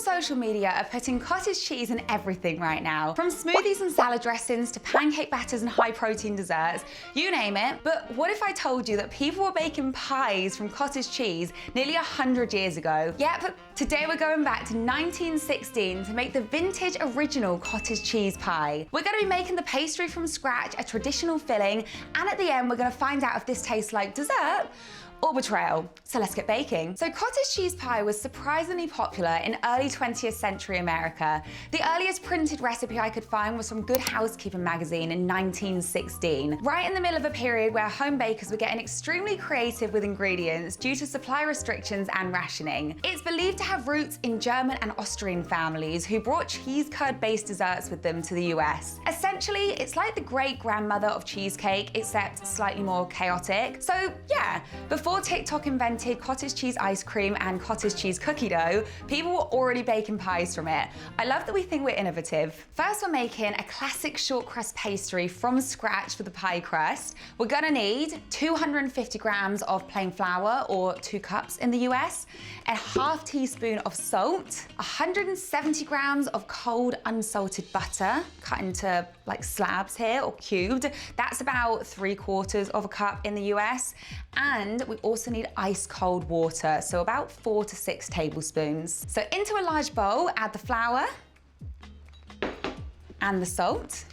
social media are putting cottage cheese in everything right now. From smoothies and salad dressings to pancake batters and high protein desserts, you name it. But what if I told you that people were baking pies from cottage cheese nearly 100 years ago? Yep, today we're going back to 1916 to make the vintage original cottage cheese pie. We're gonna be making the pastry from scratch, a traditional filling, and at the end we're gonna find out if this tastes like dessert or betrayal. So let's get baking. So cottage cheese pie was surprisingly popular in early 20th century America. The earliest printed recipe I could find was from Good Housekeeping magazine in 1916, right in the middle of a period where home bakers were getting extremely creative with ingredients due to supply restrictions and rationing. It's believed to have roots in German and Austrian families who brought cheese curd-based desserts with them to the US. Essentially, it's like the great-grandmother of cheesecake, except slightly more chaotic. So yeah, before TikTok invented cottage cheese ice cream and cottage cheese cookie dough, people were already baking pies from it. I love that we think we're innovative. First, we're making a classic short crust pastry from scratch for the pie crust. We're gonna need 250 grams of plain flour, or 2 cups in the US, a ½ teaspoon of salt, 170 grams of cold unsalted butter, cut into like slabs here or cubed. That's about 3/4 of a cup in the US. And we also need ice cold water, so about 4 to 6 tablespoons. So into a large bowl, add the flour and the salt.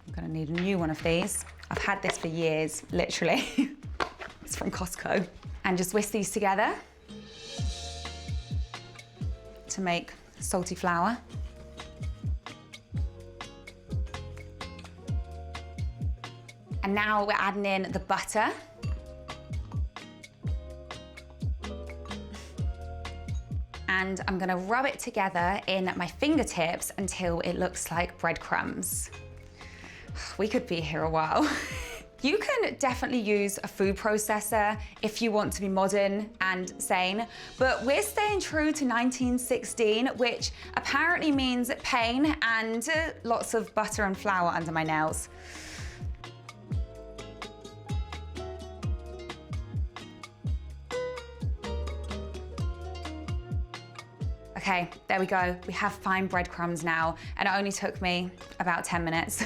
I'm gonna need a new one of these. I've had this for years, literally. It's from Costco. And just whisk these together to make salty flour. And now we're adding in the butter. And I'm gonna rub it together in my fingertips until it looks like breadcrumbs. We could be here a while. You can definitely use a food processor if you want to be modern and sane, but we're staying true to 1916, which apparently means pain and lots of butter and flour under my nails. Okay, there we go. We have fine breadcrumbs now, and it only took me about 10 minutes.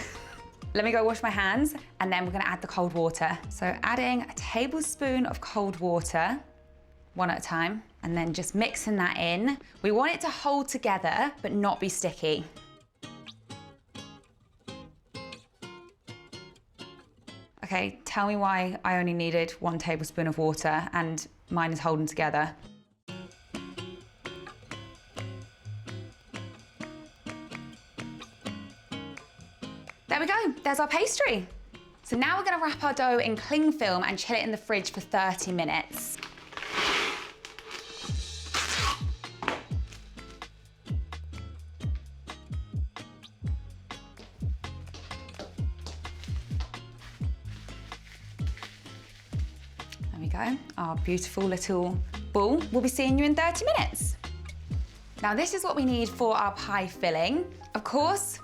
Let me go wash my hands, and then we're gonna add the cold water. So adding a tablespoon of cold water, one at a time, and then just mixing that in. We want it to hold together, but not be sticky. Okay, tell me why I only needed 1 tablespoon of water and mine is holding together. There we go, there's our pastry. So now we're gonna wrap our dough in cling film and chill it in the fridge for 30 minutes. There we go, our beautiful little ball. We'll be seeing you in 30 minutes. Now this is what we need for our pie filling. Of course,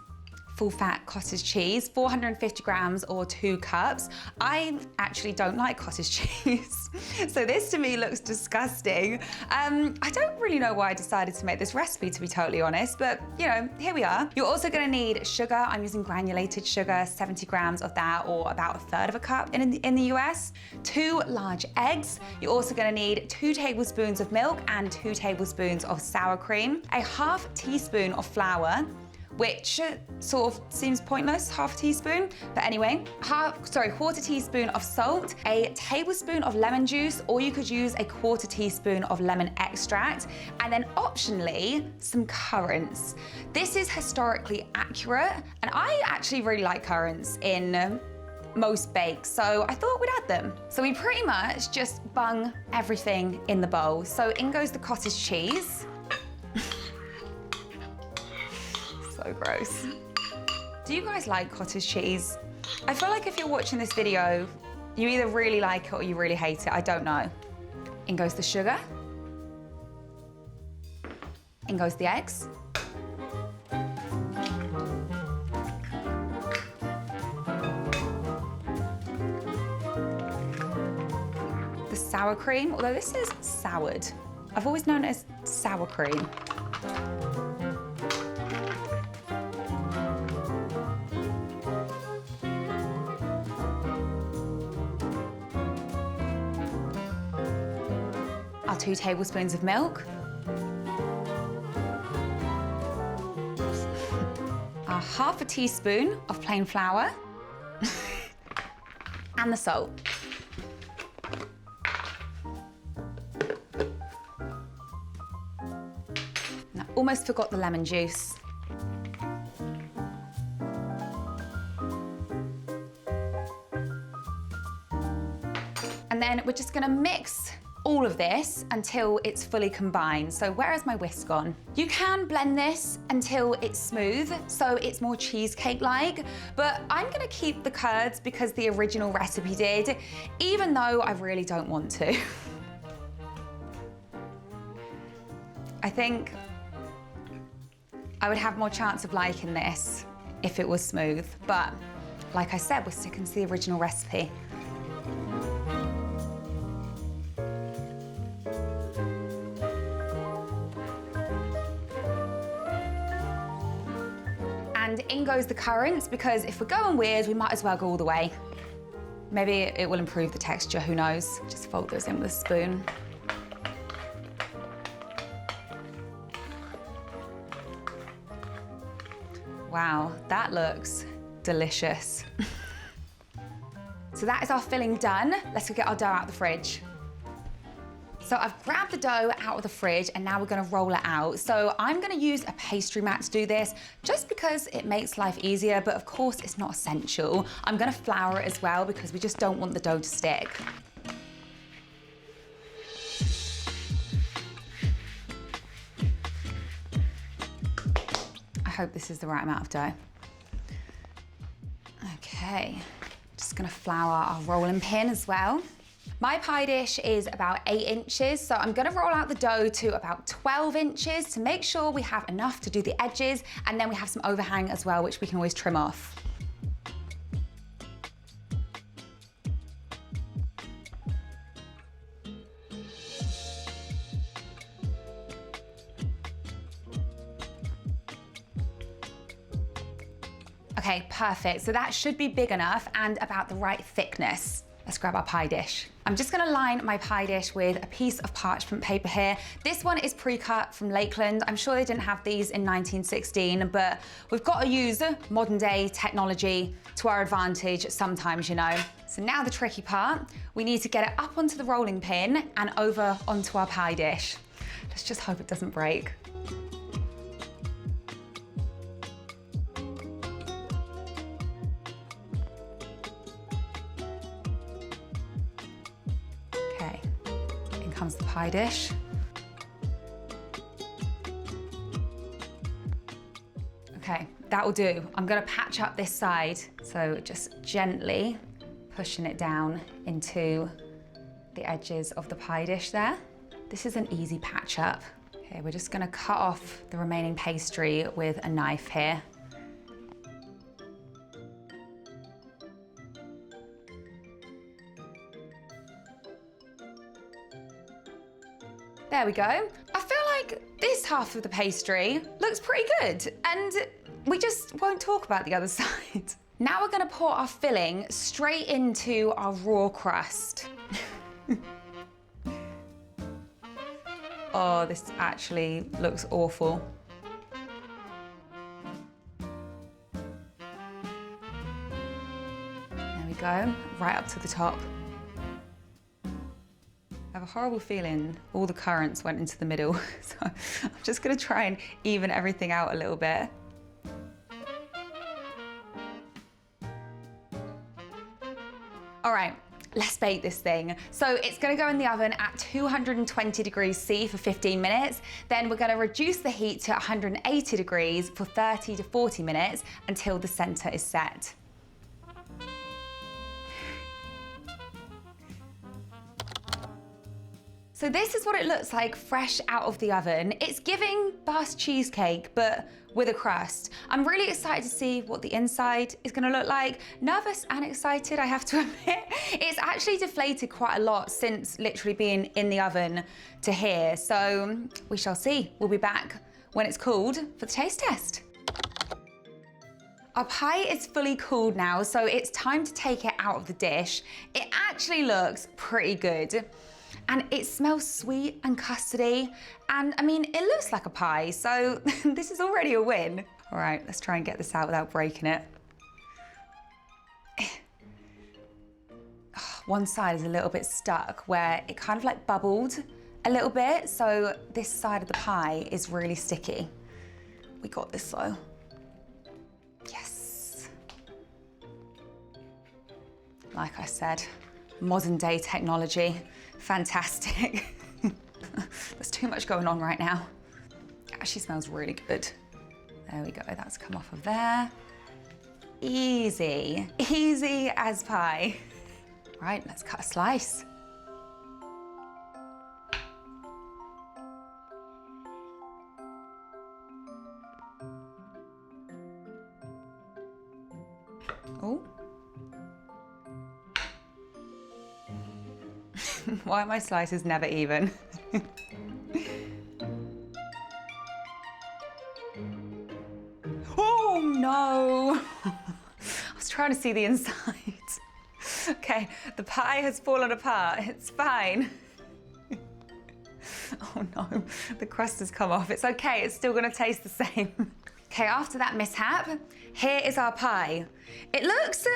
full-fat cottage cheese, 450 grams or 2 cups. I actually don't like cottage cheese, so this to me looks disgusting. I don't really know why I decided to make this recipe, to be totally honest, but you know, here we are. You're also gonna need sugar. I'm using granulated sugar, 70 grams of that, or about 1/3 of a cup in the US. 2 large eggs. You're also gonna need 2 tablespoons of milk and 2 tablespoons of sour cream, a ½ teaspoon of flour, which sort of seems pointless, ½ teaspoon. But anyway, 1/4 teaspoon of salt, a tablespoon of lemon juice, or you could use a 1/4 teaspoon of lemon extract, and then optionally, some currants. This is historically accurate, and I actually really like currants in most bakes, so I thought we'd add them. So we pretty much just bung everything in the bowl. So in goes the cottage cheese. So gross. Do you guys like cottage cheese? I feel like if you're watching this video, you either really like it or you really hate it. I don't know. In goes the sugar. In goes the eggs. the sour cream, although this is soured. I've always known it as sour cream. Our 2 tablespoons of milk. Our half a teaspoon of plain flour. And the salt. Now, almost forgot the lemon juice. And then we're just gonna mix all of this until it's fully combined. So where has my whisk gone? You can blend this until it's smooth, so it's more cheesecake-like, but I'm gonna keep the curds because the original recipe did, even though I really don't want to. I think I would have more chance of liking this if it was smooth, but like I said, we're sticking to the original recipe. And in goes the currants, because if we're going weird, we might as well go all the way. Maybe it will improve the texture, who knows? Just fold those in with a spoon. Wow, that looks delicious. So that is our filling done. Let's go get our dough out of the fridge. So I've grabbed the dough out of the fridge and now we're gonna roll it out. So I'm gonna use a pastry mat to do this just because it makes life easier, but of course it's not essential. I'm gonna flour it as well because we just don't want the dough to stick. I hope this is the right amount of dough. Okay, just gonna flour our rolling pin as well. My pie dish is about 8 inches, so I'm gonna roll out the dough to about 12 inches to make sure we have enough to do the edges, and then we have some overhang as well, which we can always trim off. Okay, perfect. So that should be big enough and about the right thickness. Let's grab our pie dish. I'm just gonna line my pie dish with a piece of parchment paper here. This one is pre-cut from Lakeland. I'm sure they didn't have these in 1916, but we've got to use modern day technology to our advantage sometimes, you know. So now the tricky part, we need to get it up onto the rolling pin and over onto our pie dish. Let's just hope it doesn't break. Comes the pie dish. Okay, that'll do. I'm gonna patch up this side. So just gently pushing it down into the edges of the pie dish there. This is an easy patch up. Okay, we're just gonna cut off the remaining pastry with a knife here. There we go. I feel like this half of the pastry looks pretty good, and we just won't talk about the other side. Now we're gonna pour our filling straight into our raw crust. Oh, this actually looks awful. There we go, right up to the top. I have a horrible feeling all the currants went into the middle, so I'm just gonna try and even everything out a little bit. All right, let's bake this thing. So it's gonna go in the oven at 220 degrees C for 15 minutes. Then we're gonna reduce the heat to 180 degrees for 30 to 40 minutes until the center is set. So So this is what it looks like fresh out of the oven. It's giving Basque cheesecake, but with a crust. I'm really excited to see what the inside is gonna look like. Nervous and excited, I have to admit. It's actually deflated quite a lot since literally being in the oven to here. So we shall see. We'll be back when it's cooled for the taste test. Our pie is fully cooled now, so it's time to take it out of the dish. It actually looks pretty good. And it smells sweet and custardy. And I mean, it looks like a pie, so this is already a win. All right, let's try and get this out without breaking it. One side is a little bit stuck where it kind of like bubbled a little bit. So this side of the pie is really sticky. We got this though. Yes. Like I said, modern day technology. Fantastic. There's too much going on right now. It actually smells really good. There we go, that's come off of there. Easy, easy as pie. Right, let's cut a slice. Oh. Why are my slices never even? Oh no! I was trying to see the inside. Okay, the pie has fallen apart. It's fine. Oh no, the crust has come off. It's okay, it's still gonna taste the same. Okay, after that mishap, here is our pie. It looks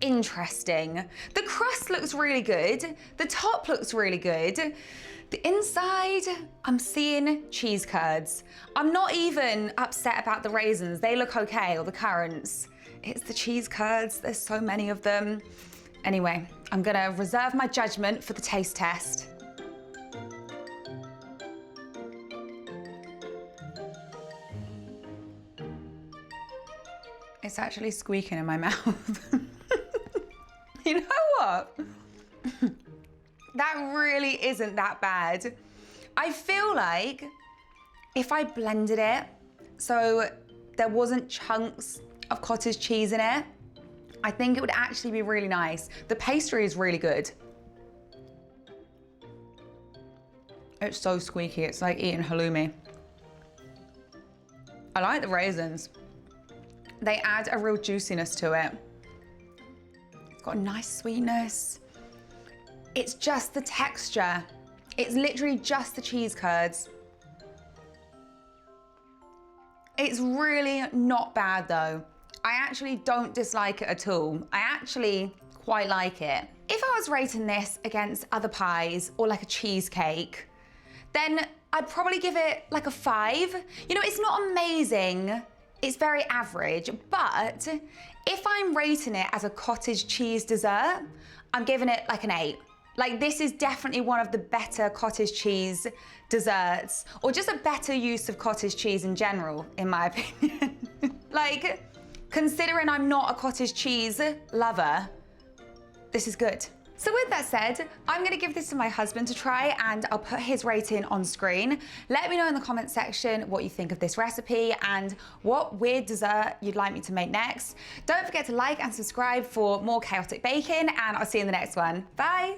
interesting. The crust looks really good. The top looks really good. The inside, I'm seeing cheese curds. I'm not even upset about the raisins. They look okay, or the currants. It's the cheese curds. There's so many of them. Anyway, I'm gonna reserve my judgment for the taste test. It's actually squeaking in my mouth. You know what? That really isn't that bad. I feel like if I blended it so there wasn't chunks of cottage cheese in it, I think it would actually be really nice. The pastry is really good. It's so squeaky, it's like eating halloumi. I like the raisins. They add a real juiciness to it. It's got a nice sweetness. It's just the texture. It's literally just the cheese curds. It's really not bad though. I actually don't dislike it at all. I actually quite like it. If I was rating this against other pies or like a cheesecake, then I'd probably give it like a 5. You know, it's not amazing. It's very average, but if I'm rating it as a cottage cheese dessert, I'm giving it like an 8. Like, this is definitely one of the better cottage cheese desserts, or just a better use of cottage cheese in general, in my opinion. Like, considering I'm not a cottage cheese lover, this is good. So with that said, I'm gonna give this to my husband to try, and I'll put his rating on screen. Let me know in the comment section what you think of this recipe and what weird dessert you'd like me to make next. Don't forget to like and subscribe for more chaotic baking, and I'll see you in the next one. Bye.